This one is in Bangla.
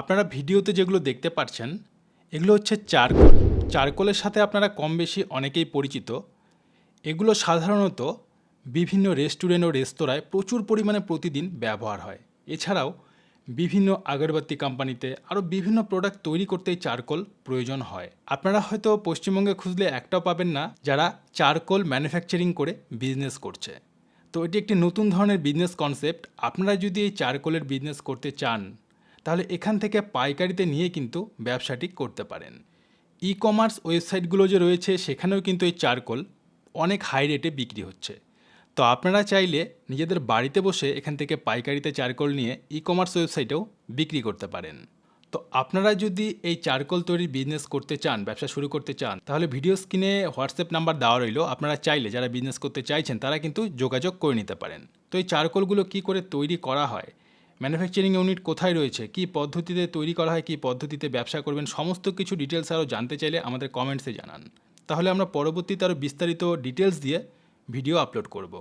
আপনারা ভিডিওতে যেগুলো দেখতে পাচ্ছেন এগুলো হচ্ছে চারকোল। চারকোলের সাথে আপনারা কম বেশি অনেকেই পরিচিত। এগুলো সাধারণত বিভিন্ন রেস্টুরেন্ট ও রেস্তোরাঁয় প্রচুর পরিমাণে প্রতিদিন ব্যবহার হয়। এছাড়াও বিভিন্ন আগরবাতি কোম্পানিতে আরও বিভিন্ন প্রোডাক্ট তৈরি করতে এই চারকোল প্রয়োজন হয়। আপনারা হয়তো পশ্চিমবঙ্গে খুঁজলে একটাও পাবেন না যারা চারকোল ম্যানুফ্যাকচারিং করে বিজনেস করছে। তো এটি একটি নতুন ধরনের বিজনেস কনসেপ্ট। আপনারা যদি এই চারকোলের বিজনেস করতে চান তাহলে এখান থেকে পাইকারিতে নিয়ে কিন্তু ব্যবসাটি করতে পারেন। ই কমার্স ওয়েবসাইটগুলো যে রয়েছে সেখানেও কিন্তু এই চারকোল অনেক হাই রেটে বিক্রি হচ্ছে। তো আপনারা চাইলে নিজেদের বাড়িতে বসে এখান থেকে পাইকারিতে চারকোল নিয়ে ই কমার্স ওয়েবসাইটেও বিক্রি করতে পারেন। তো আপনারা যদি এই চারকোল তৈরির বিজনেস করতে চান, ব্যবসা শুরু করতে চান, তাহলে ভিডিও স্ক্রিনে হোয়াটসঅ্যাপ নাম্বার দেওয়া রইল। আপনারা চাইলে যারা বিজনেস করতে চাইছেন তারা কিন্তু যোগাযোগ করে নিতে পারেন। তো এই চারকোলগুলো কী করে তৈরি করা হয়, ম্যানুফ্যাকচারিং ইউনিট কোথায় রয়েছে, কী পদ্ধতিতে তৈরি করা হয়, কী পদ্ধতিতে ব্যবসা করবেন, সমস্ত কিছু ডিটেলস আরও জানতে চাইলে আমাদের কমেন্টসে জানান। তাহলে আমরা পরবর্তীতে আরও বিস্তারিত ডিটেলস দিয়ে ভিডিও আপলোড করব।